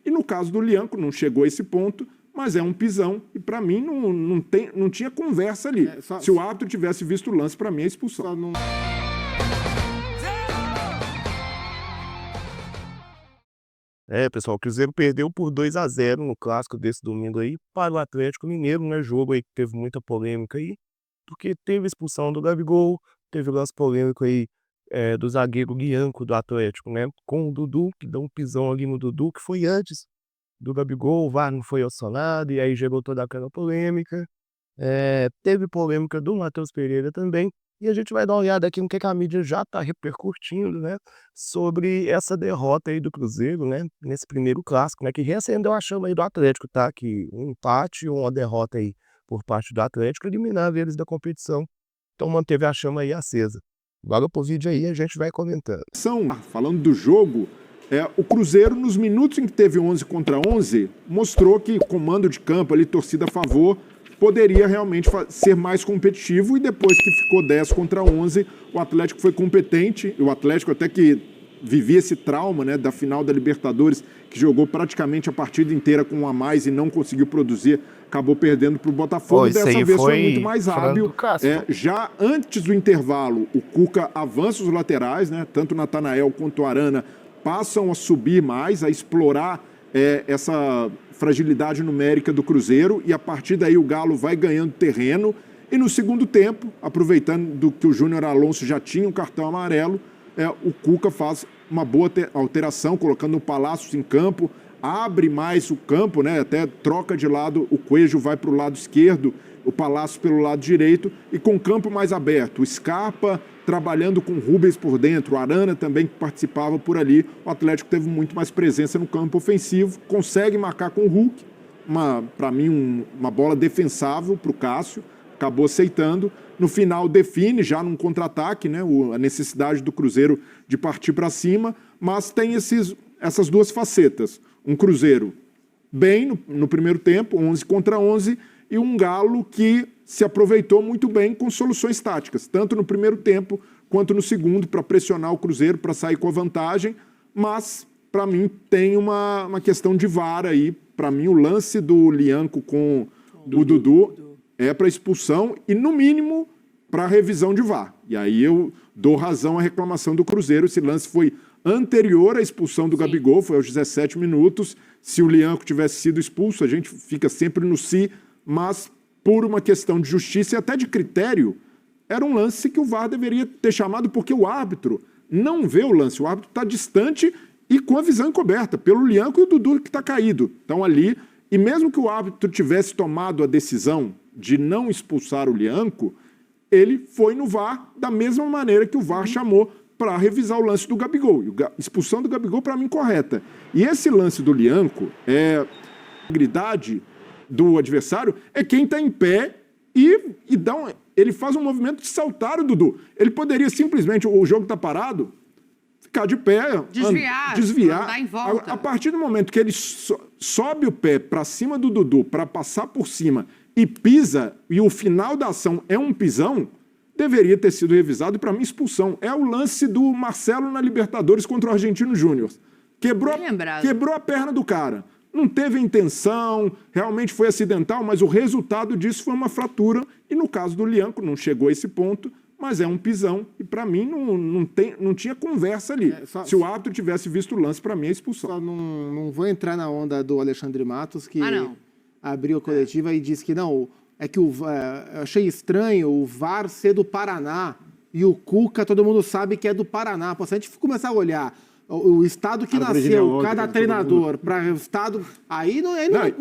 E no caso do Lianco, não chegou a esse ponto, mas é um pisão. E para mim não tinha conversa ali. Se o árbitro tivesse visto o lance, para mim é expulsão. Pessoal, o Cruzeiro perdeu por 2-0 no clássico desse domingo aí para o Atlético Mineiro, né? Jogo aí que teve muita polêmica aí, porque teve expulsão do Gabigol, teve o lance polêmico aí do zagueiro Lianco do Atlético, né? Com o Dudu, que deu um pisão ali no Dudu, que foi antes do Gabigol, o VAR não foi acionado, e aí gerou toda aquela polêmica. Teve polêmica do Matheus Pereira também, e a gente vai dar uma olhada aqui no que a mídia já está repercutindo, né, sobre essa derrota aí do Cruzeiro, né, nesse primeiro clássico, né, que reacendeu a chama aí do Atlético, tá? Que um empate ou uma derrota aí por parte do Atlético eliminava eles da competição, então manteve a chama aí acesa. Agora pro vídeo aí a gente vai comentando. Falando do jogo, o Cruzeiro, nos minutos em que teve 11 contra 11, mostrou que comando de campo ali, torcida a favor, poderia realmente ser mais competitivo, e depois que ficou 10 contra 11, o Atlético foi competente, o Atlético até que vivia esse trauma, né, da final da Libertadores, que jogou praticamente a partida inteira com um a mais e não conseguiu produzir, acabou perdendo para o Botafogo. Dessa vez foi muito mais hábil. Já antes do intervalo, o Cuca avança os laterais, né, tanto o Natanael quanto o Arana passam a subir mais, a explorar essa fragilidade numérica do Cruzeiro, e a partir daí o Galo vai ganhando terreno. E no segundo tempo, aproveitando que o Júnior Alonso já tinha um cartão amarelo, o Cuca faz uma boa alteração, colocando o Palácios em campo, abre mais o campo, né? Até troca de lado, o Coelho vai para o lado esquerdo, o Palácios pelo lado direito, e com o campo mais aberto. O Scarpa trabalhando com o Rubens por dentro, o Arana também que participava por ali. O Atlético teve muito mais presença no campo ofensivo, consegue marcar com o Hulk, para mim uma bola defensável para o Cássio, acabou aceitando. No final define já num contra-ataque, né, a necessidade do Cruzeiro de partir para cima, mas tem essas duas facetas. Um Cruzeiro bem no primeiro tempo, 11 contra 11, e um Galo que se aproveitou muito bem com soluções táticas, tanto no primeiro tempo quanto no segundo, para pressionar o Cruzeiro, para sair com a vantagem. Mas, para mim, tem uma questão de VAR aí. Para mim, o lance do Lianco com o Dudu é para expulsão e, no mínimo, para revisão de VAR. E aí eu dou razão à reclamação do Cruzeiro. Esse lance foi anterior à expulsão do Gabigol, foi aos 17 minutos. Se o Lianco tivesse sido expulso, a gente fica sempre no si, mas por uma questão de justiça e até de critério, era um lance que o VAR deveria ter chamado, porque o árbitro não vê o lance, o árbitro está distante e com a visão encoberta, pelo Lianco e o Dudu que está caído. Então ali, e mesmo que o árbitro tivesse tomado a decisão de não expulsar o Lianco, ele foi no VAR da mesma maneira que o VAR chamou para revisar o lance do Gabigol. A expulsão do Gabigol, para mim, correta. E esse lance do Lianco, a integridade do adversário é quem está em pé e ele faz um movimento de saltar o Dudu. Ele poderia simplesmente, o jogo está parado, ficar de pé, desviar, andar em volta. A partir do momento que ele sobe o pé para cima do Dudu para passar por cima e pisa, e o final da ação é um pisão, deveria ter sido revisado, e para mim expulsão. É o lance do Marcelo na Libertadores contra o Argentino Júnior. Quebrou a perna do cara. Não teve intenção, realmente foi acidental, mas o resultado disso foi uma fratura. E no caso do Lianco, não chegou a esse ponto, mas é um pisão. E para mim não tinha conversa ali. Se o árbitro tivesse visto o lance, para mim é expulsão. Só não vou entrar na onda do Alexandre Matos, que abriu a coletiva e disse que não, eu achei estranho o VAR ser do Paraná e o Cuca, todo mundo sabe que é do Paraná. Pô, se a gente começar a olhar o estado que nasceu, cada treinador, para o estado, aí não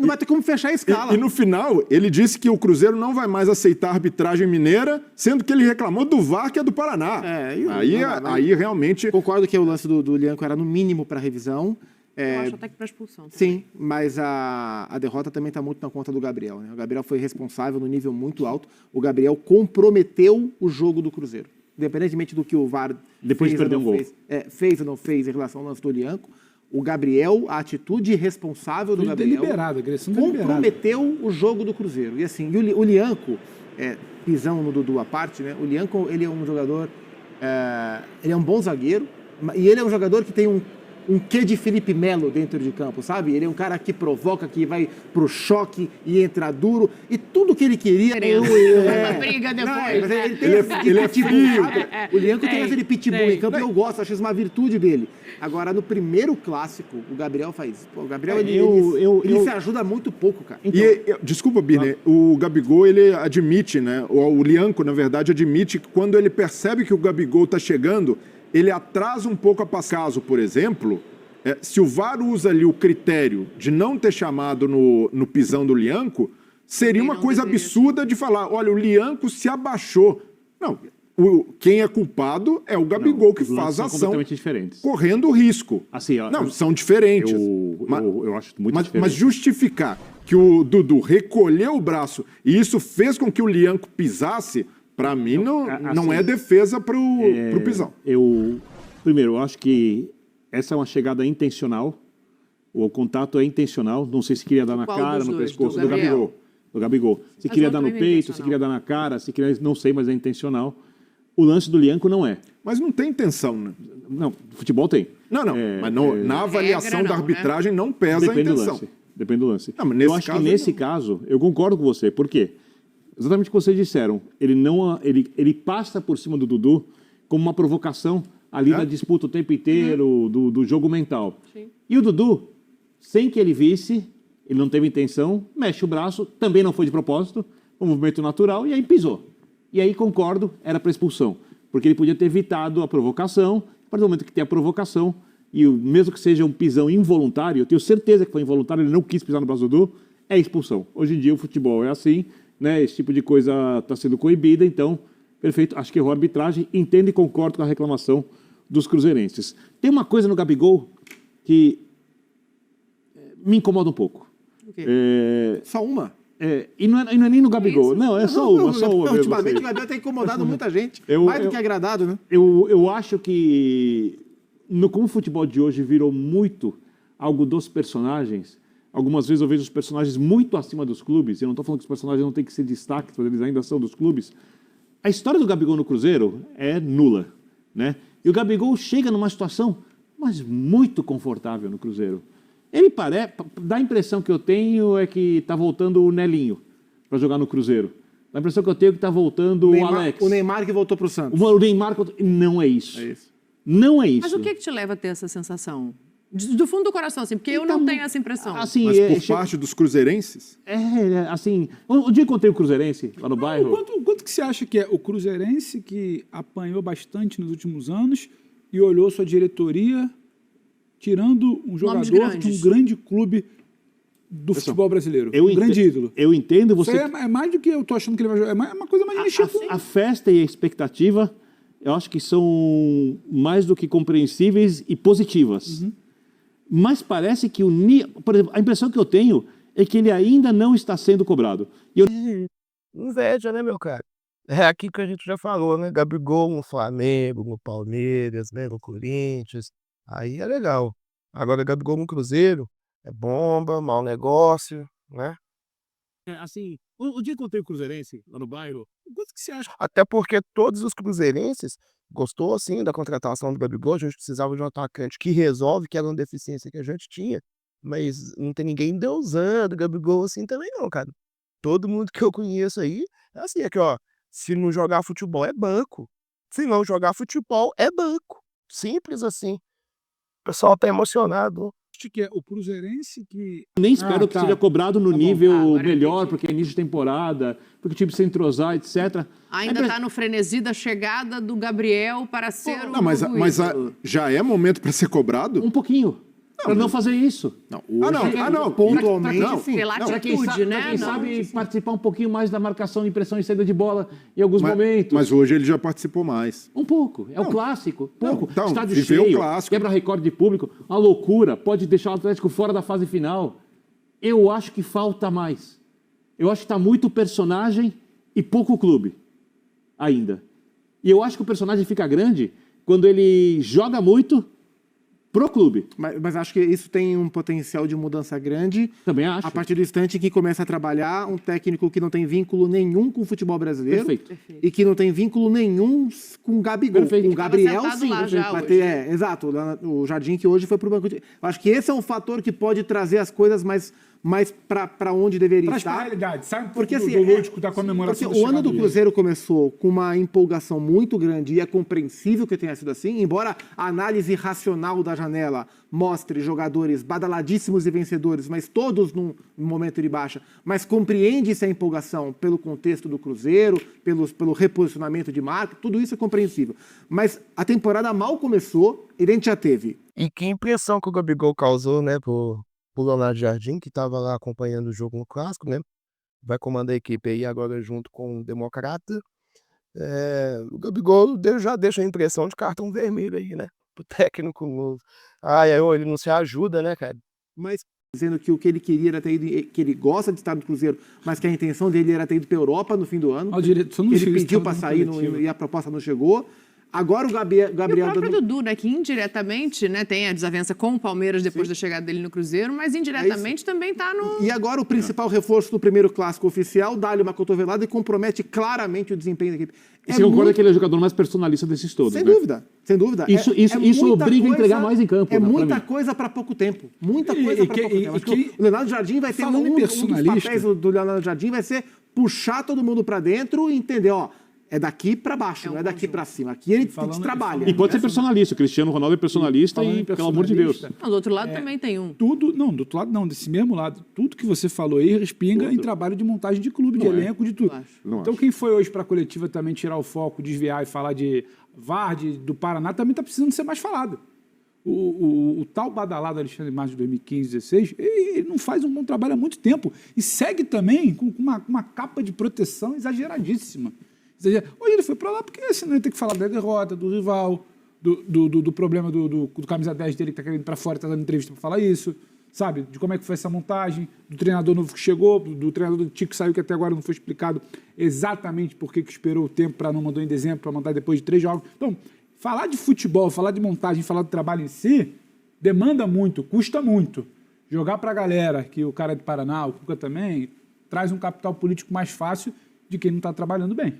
vai ter como fechar a escala. E no final, ele disse que o Cruzeiro não vai mais aceitar a arbitragem mineira, sendo que ele reclamou do VAR, que é do Paraná. Aí realmente... Concordo que o lance do Lianco era no mínimo para revisão. Eu acho até que para expulsão. Sim, mas a derrota também está muito na conta do Gabriel, né? O Gabriel foi responsável no nível muito alto. O Gabriel comprometeu o jogo do Cruzeiro. Independentemente do que o VAR depois fez, de perder um gol. Fez ou não fez em relação ao lance do Lianco, o Gabriel, a atitude responsável do Gabriel, comprometeu o jogo do Cruzeiro. E assim, o Lianco, pisão no Dudu à parte, né? O Lianco, ele é um jogador, ele é um bom zagueiro, e ele é um jogador que tem um quê de Felipe Melo dentro de campo, sabe? Ele é um cara que provoca, que vai pro choque e entra duro. E tudo que ele queria... Briga depois. Não, ele tem ele é frio. O Lianco tem aquele pitbull em campo, eu gosto, acho isso uma virtude dele. Agora, no primeiro clássico, o Gabriel faz... Pô, o Gabriel, ele se ajuda muito pouco, cara. Então, desculpa, Birner, o Gabigol, ele admite, né? O Lianco, na verdade, admite que quando ele percebe que o Gabigol tá chegando, ele atrasa um pouco a passagem. Por exemplo, se o VAR usa ali o critério de não ter chamado no pisão do Lianco, seria uma coisa absurda de falar, olha, o Lianco se abaixou. Não, quem é culpado é o Gabigol, que faz a ação correndo risco. Assim, não, são diferentes. Eu acho muito diferente. Mas justificar que o Dudu recolheu o braço e isso fez com que o Lianco pisasse, para mim não é defesa pro pisão. Primeiro, eu acho que essa é uma chegada intencional. O contato é intencional. Não sei se queria dar na cara, no pescoço do Gabigol. Se queria dar no peito, se queria dar na cara, se queria, não sei, mas é intencional. O lance do Lianco não é. Mas não tem intenção, né? Não, futebol tem. Não, mas na avaliação da arbitragem não pesa a intenção. Depende do lance. Não, mas eu acho que nesse caso, eu concordo com você. Por quê? Exatamente o que vocês disseram. Ele passa por cima do Dudu como uma provocação ali na disputa o tempo inteiro, do jogo mental. Sim. E o Dudu, sem que ele visse, ele não teve intenção, mexe o braço, também não foi de propósito, um movimento natural, e aí pisou. E aí, concordo, era para expulsão. Porque ele podia ter evitado a provocação. A partir do momento que tem a provocação, e mesmo que seja um pisão involuntário, eu tenho certeza que foi involuntário, ele não quis pisar no braço do Dudu, é expulsão. Hoje em dia o futebol é assim, né? Esse tipo de coisa está sendo coibida, então, perfeito. Acho que errou a arbitragem, entendo e concordo com a reclamação dos cruzeirenses. Tem uma coisa no Gabigol que me incomoda um pouco. O quê? Só uma? E não é nem no Gabigol. Não, é só uma mesmo. Ultimamente o Gabigol tem incomodado muita gente. Mais do que agradado, né? Eu acho que, como o futebol de hoje virou muito algo dos personagens, algumas vezes eu vejo os personagens muito acima dos clubes, eu não estou falando que os personagens não têm que ser destaques, mas eles ainda são dos clubes. A história do Gabigol no Cruzeiro é nula, né? E o Gabigol chega numa situação, mas muito confortável no Cruzeiro. Ele dá a impressão que eu tenho é que está voltando o Nelinho para jogar no Cruzeiro. Dá a impressão que eu tenho que está voltando o Alex. O Neymar que voltou para o Santos. O Neymar... Não é isso. Não é isso. Mas o que te leva a ter essa sensação? Do fundo do coração, assim, porque eu não tenho essa impressão. Assim, mas por parte dos cruzeirenses? Assim... Um dia eu encontrei o cruzeirense lá no bairro. Quanto que você acha que é o cruzeirense que apanhou bastante nos últimos anos e olhou sua diretoria... tirando um jogador de um grande clube do futebol brasileiro. Um grande ídolo. Eu entendo você... Isso é mais do que eu tô achando que ele vai jogar. É uma coisa mais mexida. A festa e a expectativa, eu acho que são mais do que compreensíveis e positivas. Mas parece que por exemplo, a impressão que eu tenho é que ele ainda não está sendo cobrado. Inveja, né, meu cara? É aquilo que a gente já falou, né? Gabigol no Flamengo, no Palmeiras, né? No Corinthians... Aí é legal. Agora, Gabigol no Cruzeiro é bomba, mau negócio, né? Assim, o dia que eu encontrei o cruzeirense lá no bairro, quanto que você acha? Até porque todos os cruzeirenses gostou, assim, da contratação do Gabigol. A gente precisava de um atacante que resolve, que era uma deficiência que a gente tinha. Mas não tem ninguém endeusando o Gabigol assim também não, cara. Todo mundo que eu conheço aí, é assim, aqui, ó. Se não jogar futebol, é banco. Se não jogar futebol, é banco. Simples assim. O pessoal tá emocionado. Acho que é o cruzeirense que... Nem espero que seja cobrado no nível melhor, porque é início de temporada, porque o time se entrosar, etc. Ainda está no frenesi da chegada do Gabriel para ser o mas já é momento para ser cobrado? Um pouquinho. Para não fazer isso. Não, pontualmente. Pela atitude, né? Quem sabe participar um pouquinho mais da marcação e pressão e saída de bola em alguns momentos. Mas hoje ele já participou mais. Um pouco. É o clássico. Pouco. Então, estádio cheio, quebra recorde de público. Uma loucura. Pode deixar o Atlético fora da fase final. Eu acho que falta mais. Eu acho que está muito personagem e pouco clube. Ainda. E eu acho que o personagem fica grande quando ele joga muito pro clube. Mas acho que isso tem um potencial de mudança grande. Também acho. A partir do instante que começa a trabalhar um técnico que não tem vínculo nenhum com o futebol brasileiro. Perfeito. E que não tem vínculo nenhum com o Gabigol. Perfeito. Com o Gabriel, Tava sentado sim. lá já Vai hoje. ter, exato. O Jardim que hoje foi pro banco de... Eu acho que esse é um fator que pode trazer as coisas mais para onde deveria Traz pra estar. realidade, sai um pouco Porque assim, do lúdico da comemoração porque da o ano chegada do dele. Cruzeiro começou com uma empolgação muito grande e é compreensível que tenha sido assim, embora a análise racional da janela mostre jogadores badaladíssimos e vencedores, mas todos num momento de baixa, mas compreende-se a empolgação pelo contexto do Cruzeiro, pelo reposicionamento de marca, tudo isso é compreensível. Mas a temporada mal começou e a gente já teve. E que impressão que o Gabigol causou, né, pro Leonardo Jardim, que estava lá acompanhando o jogo no Clássico, né? Vai comandar a equipe aí agora junto com o Democrata. O Gabigol já deixa a impressão de cartão vermelho aí, né? Pro técnico novo. Ele não se ajuda, né, cara? Mas dizendo que o que ele queria era ter ido, que ele gosta de estar no Cruzeiro, mas que a intenção dele era ter ido para a Europa no fim do ano. O diretor não Ele fez, pediu tava para no sair coletivo. e a proposta não chegou. Agora o Gabriel E o próprio dando... Dudu, né, que indiretamente, né, tem a desavença com o Palmeiras depois da chegada dele no Cruzeiro, mas indiretamente também tá no... E agora o principal reforço do primeiro clássico oficial dá-lhe uma cotovelada e compromete claramente o desempenho da equipe. E você concorda que ele é o jogador mais personalista desses todos, Sem né? dúvida, sem dúvida. Isso muita obriga a entregar mais em campo, É né, pra muita mim. coisa para pouco tempo. Muita coisa para pouco tempo. Acho que o Leonardo Jardim vai ter Falando em um dos personalista- papéis do Leonardo Jardim vai ser puxar todo mundo para dentro e entender, ó, é daqui para baixo, não é daqui para cima. Aqui ele trabalha. E pode ser personalista. O Cristiano Ronaldo é personalista Falando e, em pelo amor de Deus. personalista, Não, do outro lado também tem um. Tudo, não, do outro lado não, desse mesmo lado. Tudo que você falou aí respinga em trabalho de montagem de clube, de elenco, de tudo. Não Então acho. quem foi hoje para a coletiva também tirar o foco, desviar e falar de VAR, do Paraná, também está precisando ser mais falado. O tal badalado Alexandre Matos de 2015, 2016, ele não faz um bom trabalho há muito tempo. E segue também com uma capa de proteção exageradíssima. Hoje ele foi para lá porque senão ele tem que falar da derrota, do rival, do problema do camisa 10 dele que tá querendo ir para fora, tá dando entrevista para falar isso, sabe? De como é que foi essa montagem, do treinador novo que chegou, do treinador do Tico que saiu, que até agora não foi explicado exatamente por que esperou o tempo para não mandar em dezembro, para mandar depois de 3 jogos. Então, falar de futebol, falar de montagem, falar do trabalho em si, demanda muito, custa muito. Jogar para a galera, que o cara é de Paraná, o Cuca também, traz um capital político mais fácil de quem não está trabalhando bem.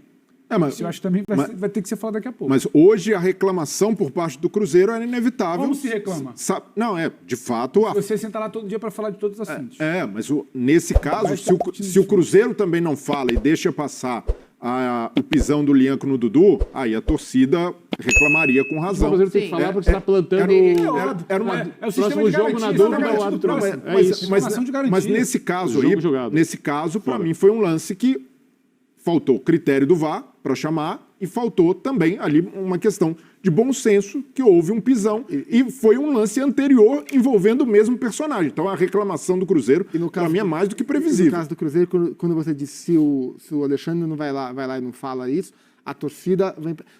Mas, Isso eu acho que também vai ter que ser falado daqui a pouco. mas hoje a reclamação por parte do Cruzeiro era inevitável. Como se reclama? Não, de fato... Você senta lá todo dia para falar de todos os assuntos. Mas nesse caso, se o Cruzeiro também não fala e deixa passar o pisão do Lianco no Dudu, aí a torcida reclamaria com O razão. Cruzeiro tem que Sim. falar porque você está plantando era uma- É o sistema próximo de jogo na garantia, dúvida sistema é o árbitro. próximo. É isso. Informação de garantia. Mas nesse caso Jogo aí, jogado. nesse caso, para mim foi um lance que faltou critério do VAR para chamar e faltou também ali uma questão de bom senso que houve um pisão e foi um lance anterior envolvendo o mesmo personagem. Então a reclamação do Cruzeiro para mim é mais do que No previsível. caso do Cruzeiro, quando você disse se o Alexandre não vai lá e não fala isso, a torcida...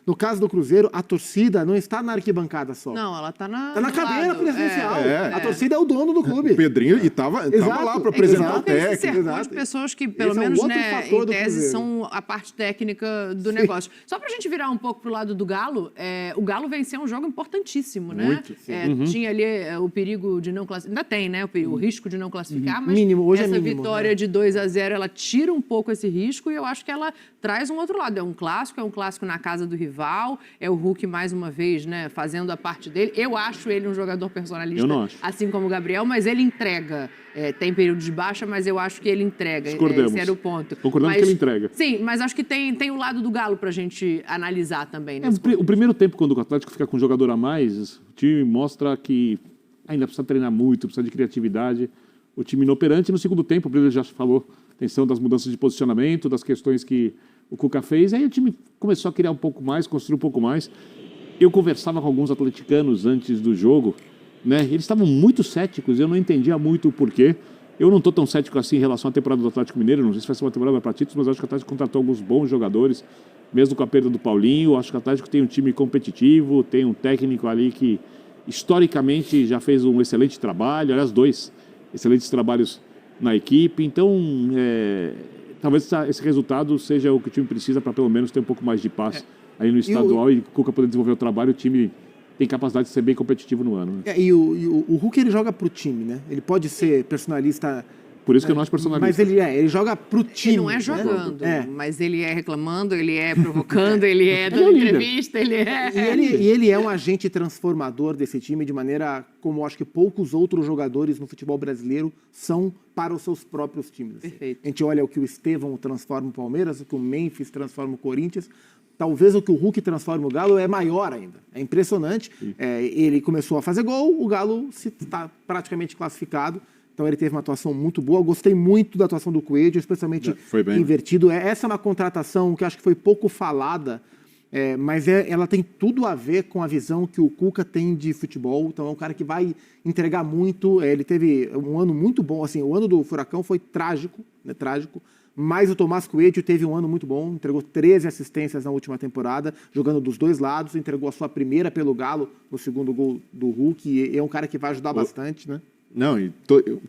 No caso do Cruzeiro, a torcida não está na arquibancada só. Não, ela tá na Está na do cadeira lado. presidencial. É. A torcida é o dono do clube. O Pedrinho e tava Exato. lá para apresentar o Exato. Tem esse técnico. cercou de exato. pessoas que, pelo Esse é um menos, outro né, fator em do tese, Cruzeiro. são a parte técnica do negócio. Só pra gente virar um pouco pro lado do Galo, o Galo venceu um jogo importantíssimo, né? Muito, sim. Tinha ali o perigo de não classificar. Ainda tem, né? O risco de não classificar, mas Mínimo, hoje é essa mínimo, vitória né? de 2-0, ela tira um pouco esse risco e eu acho que ela traz um outro lado. É um clássico na casa do rival, é o Hulk mais uma vez, né, fazendo a parte dele. Eu acho ele um jogador personalista, Eu não acho. assim como o Gabriel, mas ele entrega. Tem período de baixa, mas eu acho que ele entrega. Discordamos. Esse era o ponto. Concordamos que ele entrega. Sim, mas acho que tem o lado do Galo pra gente analisar também. O primeiro tempo, quando o Atlético fica com um jogador a mais, o time mostra que ainda precisa treinar muito, precisa de criatividade. O time inoperante. No segundo tempo, o Bruno já falou, atenção das mudanças de posicionamento, das questões que o Cuca fez. Aí o time começou a criar um pouco mais, construir um pouco mais. Eu conversava com alguns atleticanos antes do jogo, né? Eles estavam muito céticos, eu não entendia muito o porquê. Eu não estou tão cético assim em relação à temporada do Atlético Mineiro, não sei se vai ser uma temporada para títulos, mas eu acho que o Atlético contratou alguns bons jogadores, mesmo com a perda do Paulinho. Eu acho que o Atlético tem um time competitivo, tem um técnico ali que historicamente já fez um excelente trabalho, aliás, 2 excelentes trabalhos na equipe. Então, talvez esse resultado seja o que o time precisa para pelo menos ter um pouco mais de paz aí no estadual e o Cuca poder desenvolver o trabalho, o time tem capacidade de ser bem competitivo no ano. Né? E o Hulk, ele joga pro time, né? Ele pode ser personalista... Por isso que eu não acho personalista. Mas ele joga pro time. Ele não é jogando, né? mas ele é reclamando, ele é provocando, ele é dando entrevista, ele é... E ele é um agente transformador desse time de maneira como eu acho que poucos outros jogadores no futebol brasileiro são para os seus próprios times. Perfeito. A gente olha o que o Estevão transforma o Palmeiras, o que o Memphis transforma o Corinthians. Talvez o que o Hulk transforma o Galo é maior ainda. É impressionante. Ele começou a fazer gol, o Galo está praticamente classificado. Então ele teve uma atuação muito boa. Eu gostei muito da atuação do Coelho, especialmente invertido. Essa é uma contratação que eu acho que foi pouco falada, mas ela tem tudo a ver com a visão que o Cuca tem de futebol. Então é um cara que vai entregar muito. Ele teve um ano muito bom. Assim, o ano do Furacão foi trágico, né? Trágico. Mas o Tomás Coelho teve um ano muito bom, entregou 13 assistências na última temporada, jogando dos dois lados, entregou a sua primeira pelo Galo no segundo gol do Hulk, e é um cara que vai ajudar bastante, né? Não,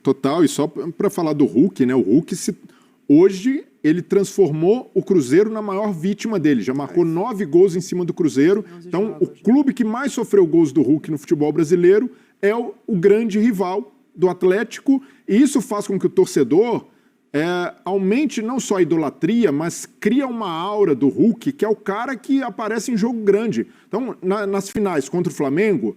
total, e só para falar do Hulk, né? O Hulk, hoje, ele transformou o Cruzeiro na maior vítima dele, já marcou 9 gols em cima do Cruzeiro. Então, o clube que mais sofreu gols do Hulk no futebol brasileiro é o grande rival do Atlético, e isso faz com que o torcedor aumente não só a idolatria, mas cria uma aura do Hulk, que é o cara que aparece em jogo grande. Então, nas finais contra o Flamengo,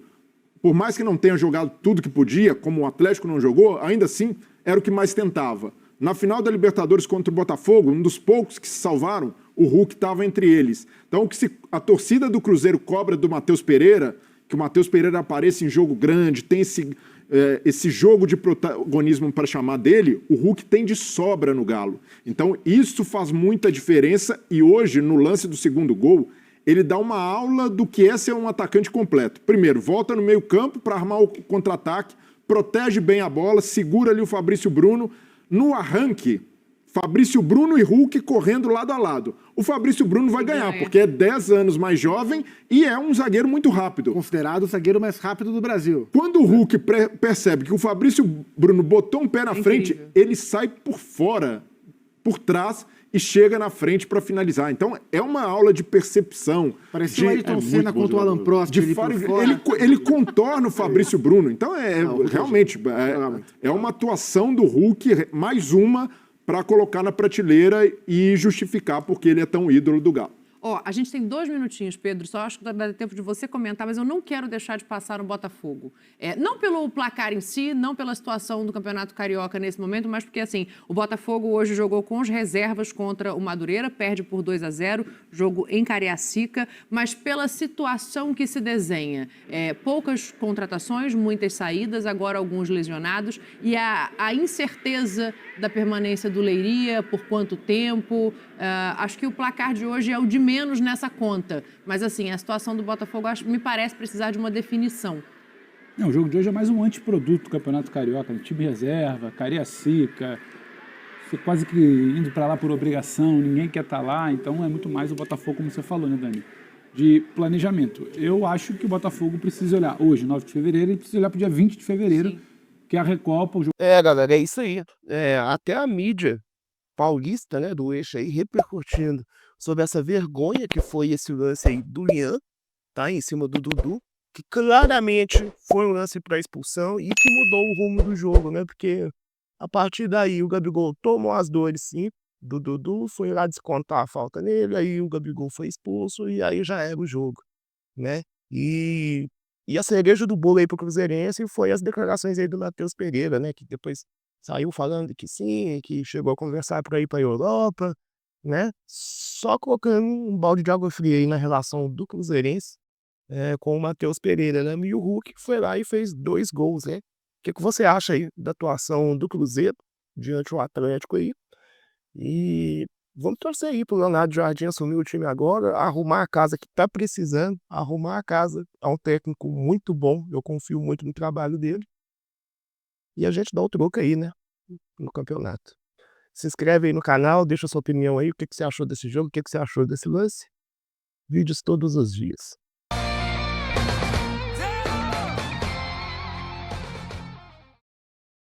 por mais que não tenha jogado tudo que podia, como o Atlético não jogou, ainda assim era o que mais tentava. Na final da Libertadores contra o Botafogo, um dos poucos que se salvaram, o Hulk estava entre eles. Então, o que a torcida do Cruzeiro cobra do Matheus Pereira, que o Matheus Pereira apareça em jogo grande, tem esse jogo de protagonismo para chamar dele, o Hulk tem de sobra no Galo. Então, isso faz muita diferença e hoje, no lance do segundo gol, ele dá uma aula do que é ser um atacante completo. Primeiro, volta no meio campo para armar o contra-ataque, protege bem a bola, segura ali o Fabrício Bruno. No arranque, Fabrício Bruno e Hulk correndo lado a lado. O Fabrício Bruno vai ganhar, porque é 10 anos mais jovem e é um zagueiro muito rápido. Considerado o zagueiro mais rápido do Brasil. Quando o Hulk percebe que o Fabrício Bruno botou um pé na frente, ele sai por fora, por trás, e chega na frente para finalizar. Então, é uma aula de percepção. Parecia o Ayrton Senna contra o Alan Prost. Ele contorna o Fabrício Bruno. Então, realmente, é uma atuação do Hulk, mais uma, para colocar na prateleira e justificar porque ele é tão ídolo do Galo. A gente tem 2 minutinhos, Pedro, só acho que dá tempo de você comentar, mas eu não quero deixar de passar no Botafogo. Não pelo placar em si, não pela situação do Campeonato Carioca nesse momento, mas porque, assim, o Botafogo hoje jogou com as reservas contra o Madureira, perde por 2-0, jogo em Cariacica, mas pela situação que se desenha. Poucas contratações, muitas saídas, agora alguns lesionados, e a incerteza da permanência do Leiria, por quanto tempo. Acho que o placar de hoje é o de menos nessa conta. Mas, assim, a situação do Botafogo me parece precisar de uma definição. Não, o jogo de hoje é mais um antiproduto do Campeonato Carioca. Time reserva, Cariacica, você quase que indo para lá por obrigação, ninguém quer estar lá. Então, é muito mais o Botafogo, como você falou, né, Dani? De planejamento. Eu acho que o Botafogo precisa olhar hoje, 9 de fevereiro, e precisa olhar para o dia 20 de fevereiro, sim, que é a Recopa. O jogo... Galera, é isso aí. Até a mídia paulista, né, do eixo aí, repercutindo sobre essa vergonha que foi esse lance aí do Lian, tá, em cima do Dudu, que claramente foi um lance para expulsão e que mudou o rumo do jogo, né, porque a partir daí o Gabigol tomou as dores, sim, do Dudu, foi lá descontar a falta nele, aí o Gabigol foi expulso e aí já era o jogo, né, e a cereja do bolo aí pro Cruzeirense foi as declarações aí do Matheus Pereira, né, que depois saiu falando que sim, que chegou a conversar para ir para a Europa, né? Só colocando um balde de água fria aí na relação do Cruzeirense com o Matheus Pereira, né? E o Hulk foi lá e fez 2 gols, né? O que você acha aí da atuação do Cruzeiro diante do Atlético aí? E vamos torcer aí pro Leonardo Jardim assumir o time agora, arrumar a casa que tá precisando, arrumar a casa. É um técnico muito bom, eu confio muito no trabalho dele. E a gente dá o troco aí, né, no campeonato. Se inscreve aí no canal, deixa sua opinião aí, o que você achou desse jogo, o que você achou desse lance. Vídeos todos os dias.